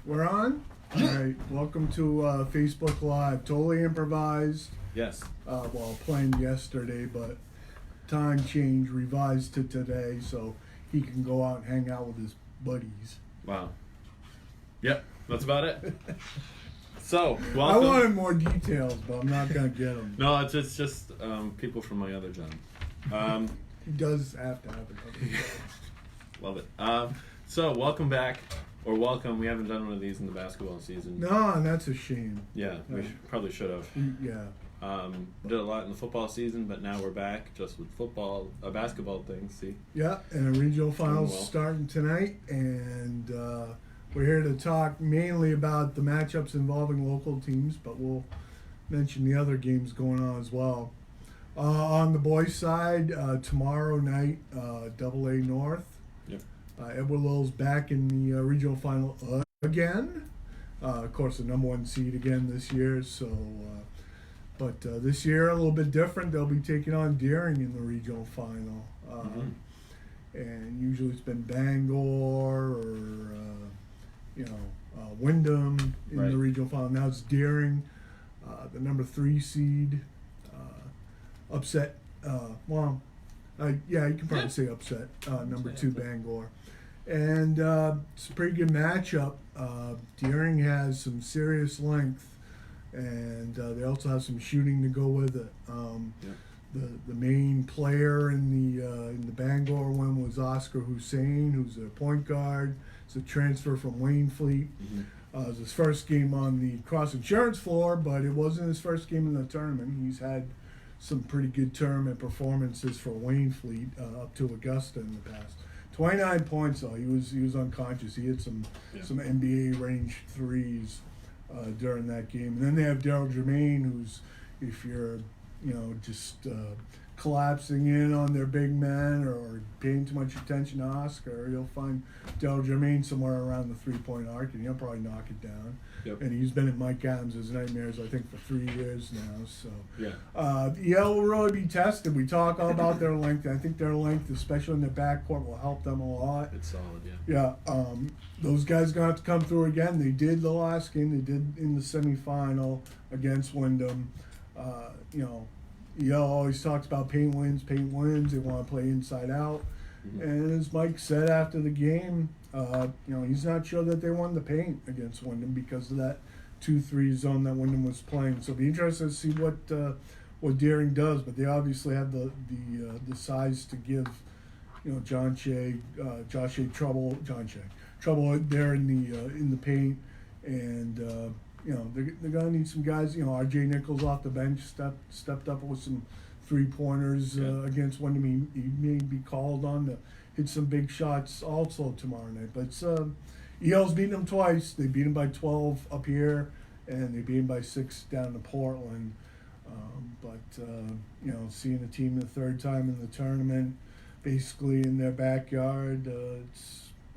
We're on? All right. Welcome to Facebook Live. Totally improvised. Yes. Planned yesterday, but time change revised to today so he can go out and hang out with his buddies. Wow. Yep, that's about it. So, welcome. I wanted more details, but I'm not going to get them. No, it's just people from my other job. He does have to have another job. Love it. So, welcome back. Or welcome. We haven't done one of these in the basketball season. No, and that's a shame. Yeah, we probably should have. Yeah. Did a lot in the football season, but now we're back just with football, basketball things. See? Yeah, and the regional finals well. starting tonight, and we're here to talk mainly about the matchups involving local teams, but we'll mention the other games going on as well. On the boys' side, tomorrow night, AA North. Yep. Edward Little's back in the regional final again. Of course, the number one seed again this year. So, but this year a little bit different. They'll be taking on Deering in the regional final. And usually it's been Bangor or Windham in the regional final. Now it's Deering, the number 3 seed, upset. You can probably say upset. Number 2 Bangor. And it's a pretty good matchup. Deering has some serious length, and they also have some shooting to go with it. The main player in the Bangor one was Oscar Hussein, who's a point guard. It's a transfer from Waynfleet. It was his first game on the cross insurance floor, but it wasn't his first game in the tournament. He's had some pretty good tournament performances for Waynfleet up to Augusta in the past. 29 points though. He was unconscious. He hit some NBA range threes during that game. And then they have Daryl Germain, who's, if you're just collapsing in on their big man or paying too much attention to Oscar, you'll find Daryl Germain somewhere around the 3-point arc, and he'll probably knock it down. Yep. And he's been at Mike Adams' nightmares, I think, for 3 years now. So yeah, EL will really be tested. We talk all about their length. I think their length, especially in their backcourt, will help them a lot. It's solid, yeah. Yeah, those guys going to have to come through again. They did the last game. They did in the semifinal against Windham. EL always talks about paint wins. They want to play inside out. And as Mike said after the game, he's not sure that they won the paint against Windham because of that 2-3 zone that Windham was playing. So it'll be interesting to see what Deering does. But they obviously have the size to give Josh Shea trouble there in the paint, and they're gonna need some guys. R.J. Nichols off the bench stepped up with some 3-pointers against Windham. He may be called on to hit some big shots also tomorrow night. But EL's beaten them twice. They beat them by 12 up here, and they beat them by 6 down to Portland. Seeing a team the third time in the tournament, basically in their backyard,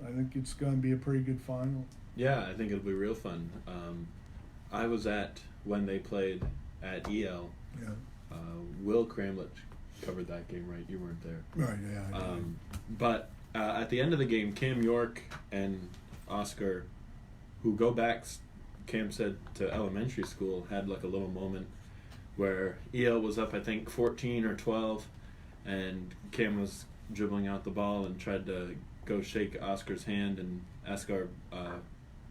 I think it's going to be a pretty good final. Yeah, I think it'll be real fun. I was at when they played at EL. Yeah. Will Cramlich covered that game, right? You weren't there. Right, yeah. But at the end of the game, Cam York and Oscar, who go back, Cam said, to elementary school, had like a little moment where EL was up, I think, 14 or 12, and Cam was dribbling out the ball and tried to go shake Oscar's hand, and Oscar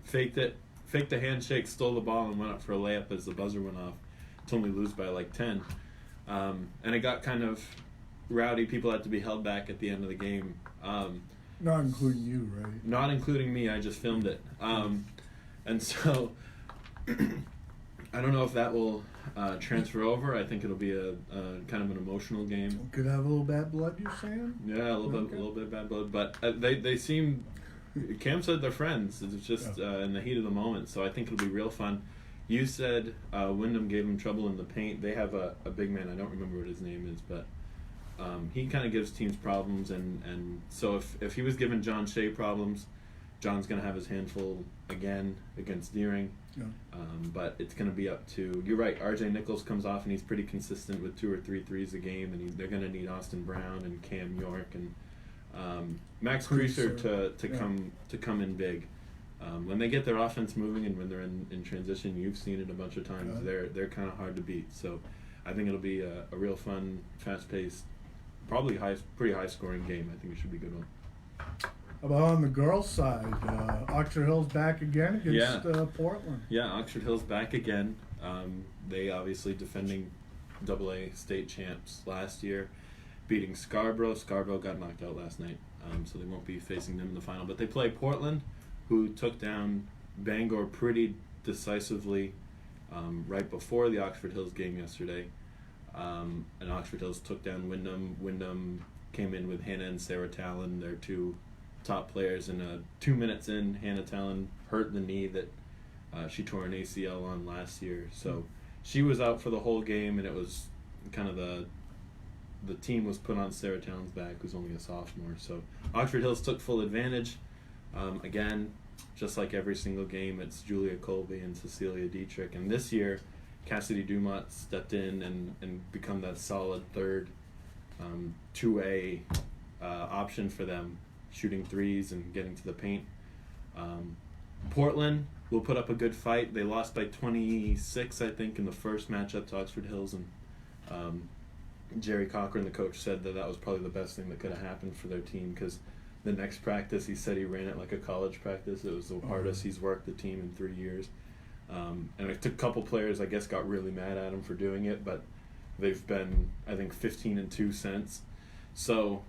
faked the handshake, stole the ball, and went up for a layup as the buzzer went off. It's only lose by like 10. And it got kind of rowdy. People had to be held back at the end of the game. Not including you, right? Not including me. I just filmed it. And so I don't know if that will transfer over. I think it'll be a kind of an emotional game. Could have a little bad blood, you're saying? Yeah, a little bit of bad blood. But they seem... Cam said they're friends. It's just in the heat of the moment. So I think it'll be real fun. You said Windham gave him trouble in the paint. They have a big man. I don't remember what his name is, but he kind of gives teams problems. And so if he was giving John Shea problems, John's going to have his handful again against Deering. Yeah. But it's going to be up to... You're right. R.J. Nichols comes off, and he's pretty consistent with 2 or 3 threes a game. And they're going to need Austin Brown and Cam York and Max Creaser to come in big. When they get their offense moving and when they're in transition, you've seen it a bunch of times. They're kind of hard to beat. So I think it'll be a real fun, fast-paced, probably pretty high-scoring game. I think it should be a good one. About on the girls' side, Oxford Hill's back again against Portland. Yeah, Oxford Hill's back again. They obviously defending AA state champs last year, beating Scarborough. Scarborough got knocked out last night, so they won't be facing them in the final. But they play Portland, who took down Bangor pretty decisively right before the Oxford Hills game yesterday. And Oxford Hills took down Wyndham. Wyndham came in with Hannah and Sarah Talon, their two top players. And 2 minutes in, Hannah Talon hurt the knee that she tore an ACL on last year. So she was out for the whole game, and it was kind of the team was put on Sarah Talon's back, who's only a sophomore. So Oxford Hills took full advantage. Again, just like every single game, it's Julia Colby and Cecilia Dietrich. And this year, Cassidy Dumont stepped in and become that solid third 2A option for them, shooting threes and getting to the paint. Portland will put up a good fight. They lost by 26, I think, in the first matchup to Oxford Hills. And Jerry Cochran, the coach, said that was probably the best thing that could have happened for their team, because the next practice, he said he ran it like a college practice. It was the hardest he's worked the team in 3 years. And it took a couple players, I guess, got really mad at him for doing it, but they've been, I think, 15-2 since. So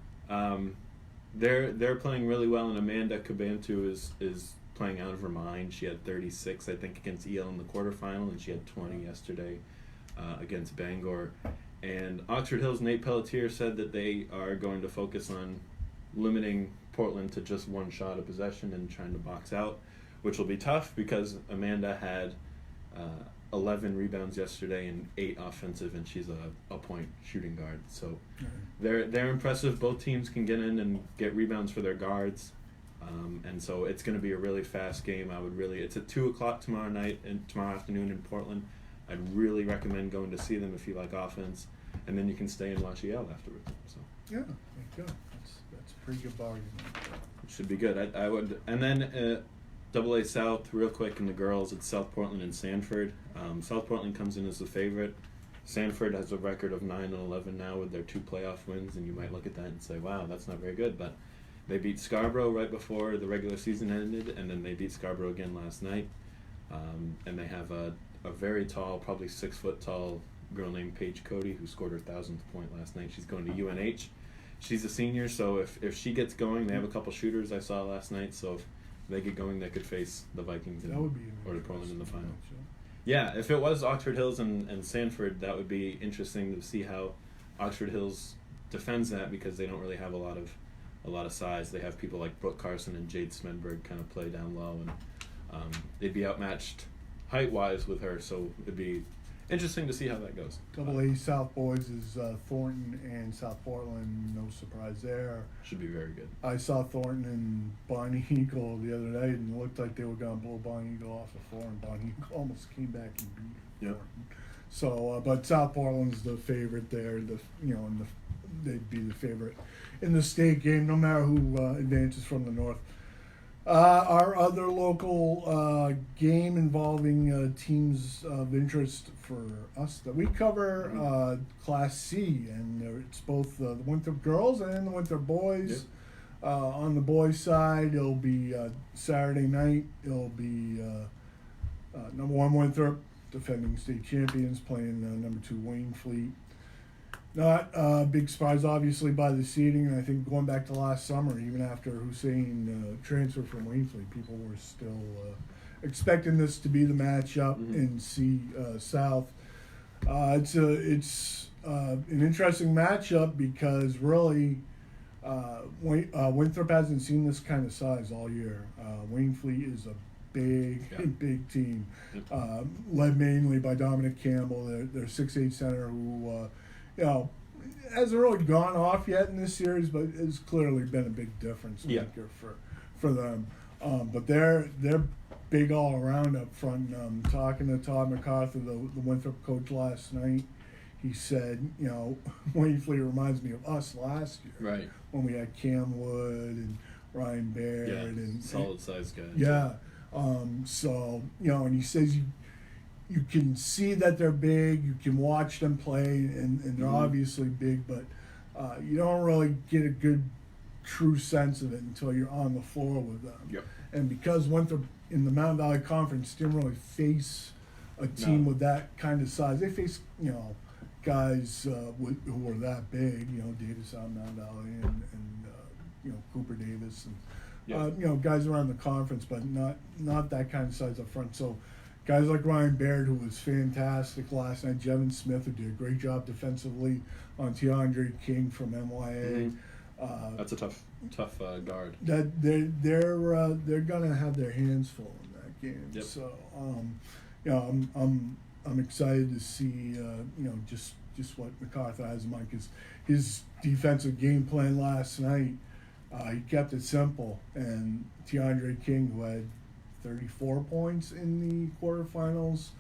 they're playing really well, and Amanda Cabantu is playing out of her mind. She had 36, I think, against EL in the quarterfinal, and she had 20 yesterday against Bangor. And Oxford Hills' Nate Pelletier said that they are going to focus on limiting Portland to just one shot of possession and trying to box out, which will be tough because Amanda had 11 rebounds yesterday and 8 offensive, and she's a point shooting guard. So they're impressive. Both teams can get in and get rebounds for their guards, and so it's going to be a really fast game. It's at 2:00 tomorrow afternoon in Portland. I'd really recommend going to see them if you like offense, and then you can stay and watch EL afterwards. So yeah, there you go. That's a pretty good bargain. It should be good. I would, and then AA South, real quick, in the girls, it's South Portland and Sanford. South Portland comes in as the favorite. Sanford has a record of 9-11 now with their 2 playoff wins, and you might look at that and say, wow, that's not very good. But they beat Scarborough right before the regular season ended, and then they beat Scarborough again last night. And they have a very tall, probably 6 foot tall girl named Paige Cody, who scored her 1,000th point last night. She's going to UNH. She's a senior, so if she gets going, they have a couple shooters I saw last night, so if they get going, they could face the Vikings or the Portland in the final. Yeah, if it was Oxford Hills and Sanford, that would be interesting to see how Oxford Hills defends that, because they don't really have a lot of size. They have people like Brooke Carson and Jade Smedberg kind of play down low, and they'd be outmatched height-wise with her, so it'd be interesting to see how that goes. AA South boys is Thornton and South Portland. No surprise there. Should be very good. I saw Thornton and Bonnie Eagle the other day, and it looked like they were going to blow Bonnie Eagle off the floor, and Bonnie Eagle almost came back and beat Thornton. So, but South Portland's the favorite there. They'd be the favorite in the state game, no matter who advances from the north. Our other local game involving teams of interest for us that we cover, Class C, and it's both the Winthrop girls and the Winthrop boys. Yep. On the boys' side, it'll be Saturday night. It'll be number 1 Winthrop, defending state champions, playing number 2 Wayne Fleet. Not a big surprise, obviously, by the seeding. I think going back to last summer, even after Hussein transferred from Wayne-Fleet, people were still expecting this to be the matchup in C South. It's an interesting matchup because really Winthrop hasn't seen this kind of size all year. Wayne-Fleet is a big team, led mainly by Dominic Campbell, their 6'8" center who hasn't really gone off yet in this series, but it's clearly been a big difference maker for them. But they're big all around up front. Talking to Todd MacArthur, the Winthrop coach, last night, he said, Wayne Fleet reminds me of us last year, right? When we had Cam Wood and Ryan Baird and solid size guys. Yeah. So, and he says you can see that they're big, you can watch them play, and they're obviously big, but you don't really get a good, true sense of it until you're on the floor with them. Yep. And because Winthrop in the Mountain Valley Conference didn't really face a team with that kind of size, they faced, guys who were that big, Davis out of Mountain Valley and Cooper Davis and guys around the conference, but not that kind of size up front. So guys like Ryan Baird, who was fantastic last night, Jevin Smith, who did a great job defensively on DeAndre King from MYA. That's a tough guard. That they're gonna have their hands full in that game. Yep. So I'm excited to see just what MacArthur has in mind, because his defensive game plan last night, he kept it simple, and DeAndre King, who had 34 points in the quarterfinals,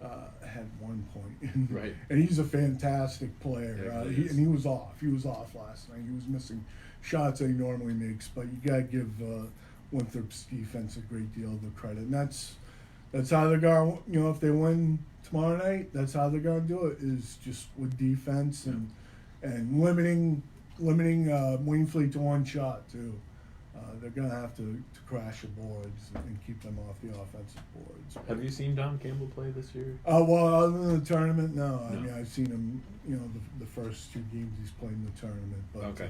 had 1 point. Right. And he's a fantastic player. Yeah, He was off. He was off last night. He was missing shots that he normally makes, but you got to give Winthrop's defense a great deal of the credit. And that's how they're going, if they win tomorrow night, that's how they're going to do it, is just with defense and limiting Wainfleet to one shot, too. They're going to have to crash the boards and keep them off the offensive boards. Have you seen Don Campbell play this year? Well, other than the tournament, no. I mean, I've seen him, the first 2 games he's played in the tournament. But, Okay.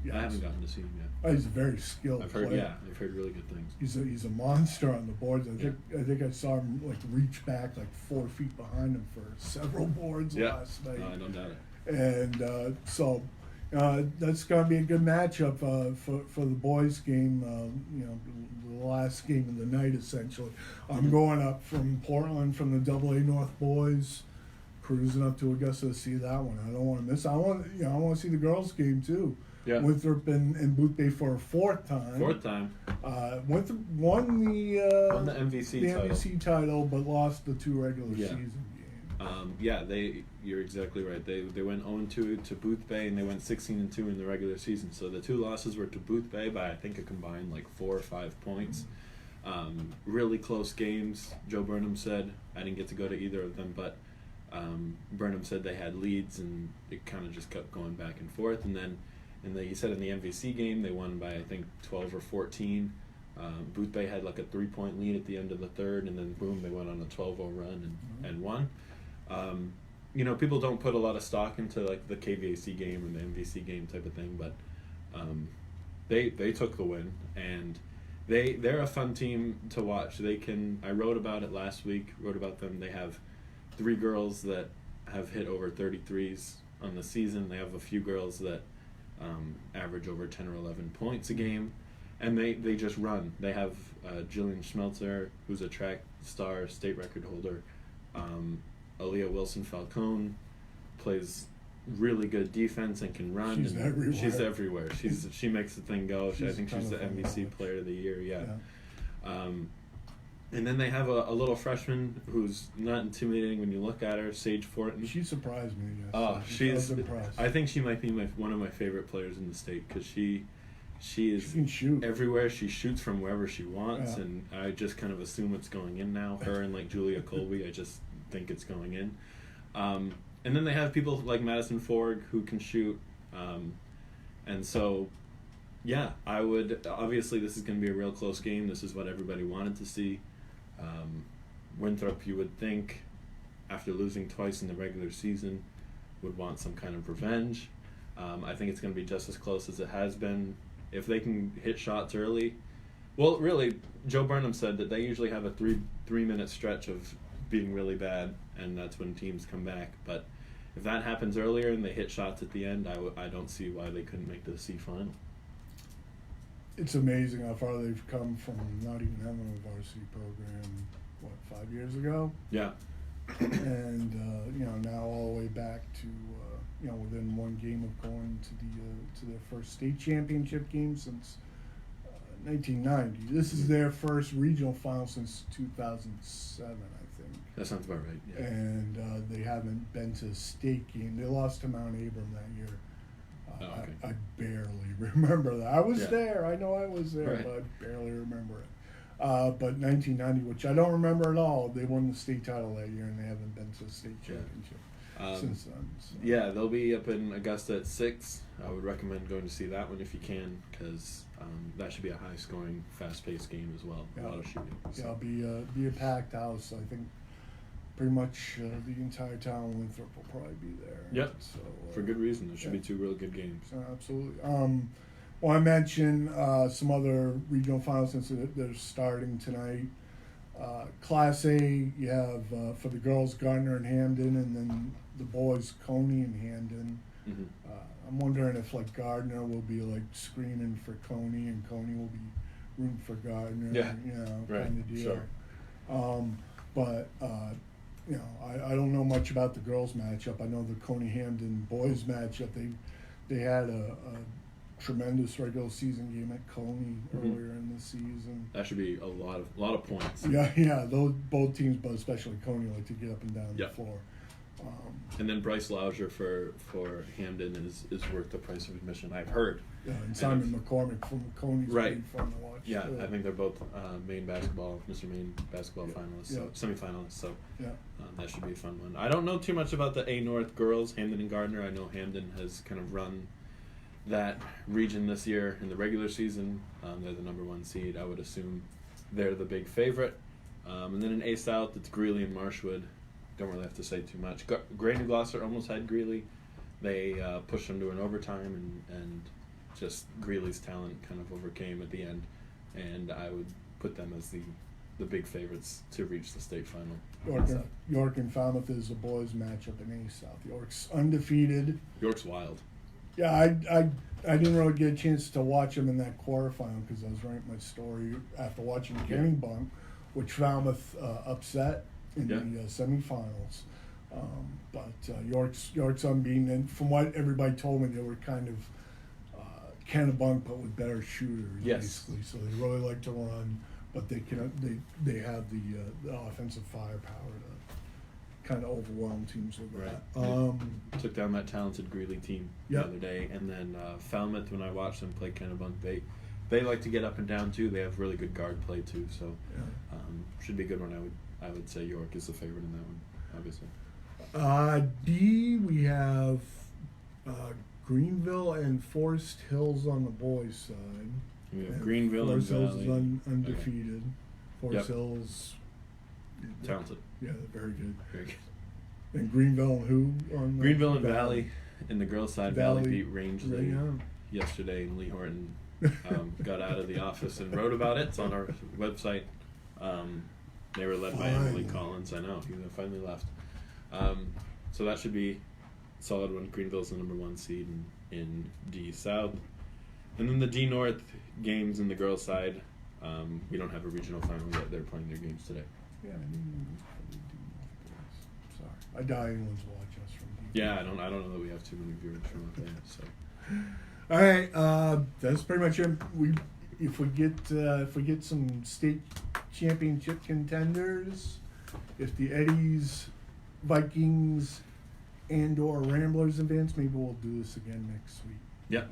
yeah, I haven't gotten to see him yet. he's a very skilled I've heard, player. I've heard really good things. He's a monster on the boards. I think I saw him reach back 4 feet behind him for several boards last night. No, I don't doubt it. And so that's going to be a good matchup for the boys' game. The last game of the night, essentially. I'm going up from Portland from the AA North boys, cruising up to Augusta to see that one. I don't want to miss. I want to see the girls' game too. Yeah. Winthrop and Boothbay for a 4th time. 4th time. Winthrop won the MVC title, but lost the 2 regular season games. You're exactly right. They went 0-2 to Boothbay, and they went 16-2 in the regular season. So the 2 losses were to Boothbay by, I think, a combined 4 or 5 points. Really close games. Joe Burnham said, I didn't get to go to either of them, but Burnham said they had leads, and it kind of just kept going back and forth. And then he said in the MVC game, they won by, I think, 12 or 14. Boothbay had a 3-point lead at the end of the 3rd, and then boom, they went on a 12-0 run and won. People don't put a lot of stock into the KVAC game and the MVC game type of thing, but they took the win, and they're a fun team to watch. I wrote about it last week. Wrote about them. They have 3 girls that have hit over 33s on the season. They have a few girls that average over 10 or 11 points a game, and they just run. They have Jillian Schmelzer, who's a track star, state record holder. Aaliyah Wilson-Falcone plays really good defense and can run. She's everywhere. She's everywhere. She makes the thing go. I think she's the MVC Player of the Year. Yeah. And then they have a little freshman who's not intimidating when you look at her, Sage Fortin. She surprised me. Yes. Oh, she's impressed. I think she might be one of my favorite players in the state, because she can shoot everywhere. She shoots from wherever she wants, and I just kind of assume it's going in now. Her and Julia Colby, I just think it's going in. And then they have people like Madison Forg who can shoot, and so I would, obviously this is going to be a real close game. This is what everybody wanted to see. Winthrop, you would think, after losing twice in the regular season, would want some kind of revenge. I think it's going to be just as close as it has been. If they can hit shots early, well, really, Joe Burnham said that they usually have a three-minute stretch of being really bad, and that's when teams come back. But if that happens earlier and they hit shots at the end, I don't see why they couldn't make the C final. It's amazing how far they've come from not even having a varsity program, 5 years ago? Yeah. And now all the way back to within one game of going to their first state championship game since 1990. This is their first regional final since 2007, I think. That sounds about right. Yeah. And they haven't been to a state game. They lost to Mount Abram that year. Okay. I barely remember that. I was there. I know I was there, right. but I barely remember it. But 1990, which I don't remember at all, they won the state title that year, and they haven't been to the state championship since then. So. Yeah, they'll be up in Augusta at 6. I would recommend going to see that one if you can, because that should be a high-scoring, fast-paced game as well. Yeah. A lot of shooting. So. Yeah, it'll be a packed house. I think pretty much the entire town of Winthrop will probably be there. Yep. So, for good reason. There should be 2 really good games. Absolutely. Well, I mentioned some other regional finals since they're starting tonight. Class A, you have for the girls Gardner and Hamden, and then the boys Coney and Hamden. Mm-hmm. I'm wondering if like Gardner will be like screaming for Coney, and Coney will be rooting for Gardner. Yeah. You know, Right. kind of deal. Sure. But you know, I don't know much about the girls matchup. I know the Coney Hamden boys matchup. They had a tremendous regular season game at Coney earlier in the season. That should be a lot of points. Yeah. Those both teams, but especially Coney, like to get up and down the floor. And then Bryce Lauser for Hamden is worth the price of admission, I've heard. Yeah, and Simon McCormick from Coney's right. pretty fun to watch. Yeah, I think they're both Mr. Maine basketball finalists, so semifinalists. So that should be a fun one. I don't know too much about the A North girls, Hamden and Gardner. I know Hamden has kind of run that region this year in the regular season. They're the number 1 seed. I would assume they're the big favorite. And then in A South, it's Greeley and Marshwood. Don't really have to say too much. Gray New Gloucester almost had Greeley. They pushed them to an overtime, and just Greeley's talent kind of overcame at the end. And I would put them as the big favorites to reach the state final. York and Falmouth is a boys matchup in A South. York's undefeated. York's wild. Yeah, I didn't really get a chance to watch them in that quarterfinal because I was writing my story after watching Kennebunk, which Falmouth upset in the semifinals. But York's unbeaten, and from what everybody told me, they were kind of Kennebunk but with better shooters, basically. So they really like to run, but they have the offensive firepower to kind of overwhelm teams with that. Took down that talented Greeley team the other day, and then Falmouth, when I watched them play Kennebunk, they like to get up and down too. They have really good guard play too, so should be a good one. I would say York is the favorite in that one, obviously. D, we have Greenville and Forest Hills on the boys' side. We have Greenville Forest and Hills Valley. is undefeated. Forest Hills, talented. Yeah, they're very good. Very good. And Greenville and who? On the Greenville and Valley. In the girls' side, Valley beat Rangeley yeah. yesterday, and Lee Horton got out of the office and wrote about it. It's on our website. They were led by Emily Collins. I know, he finally left. So that should be a solid one. Greenville's the number 1 seed in D South. And then the D North games in the girls' side, we don't have a regional final yet. They're playing their games today. Yeah, sorry. I doubt anyone's watching us from D. Yeah, I don't know that we have too many viewers from up there. So. All right, that's pretty much it. If we get some state championship contenders, if the Eddies, Vikings, and/or Ramblers advance, maybe we'll do this again next week. Yeah,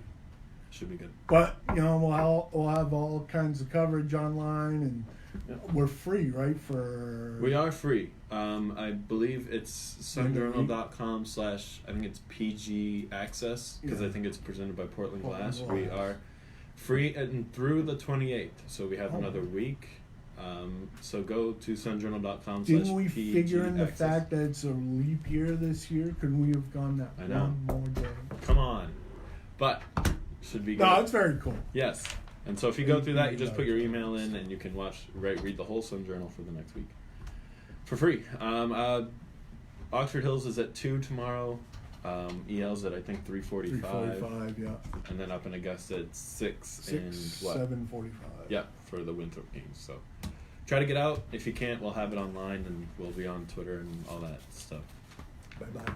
should be good. But we'll have all kinds of coverage online, and we're free, right? We are free. I believe it's sunjournal.com/ I think it's PG Access, because I think it's presented by Portland Glass. We are free and through the 28th, so we have another week. So go to sunjournal.com/PG. Didn't we figure in the fact that it's a leap year this year? Couldn't we have gone that one more day? Come on. But should be good. No, it's very cool. Yes. And so if you go through that, you just put your email in and you can read the whole Sun Journal for the next week for free. Oxford Hills is at 2 tomorrow. EL's at I think 3:45. 3:45, yeah. And then up in Augusta at 6 and 7:45. Yeah, for the Winthrop games. So try to get out. If you can't, we'll have it online and we'll be on Twitter and all that stuff. Bye-bye.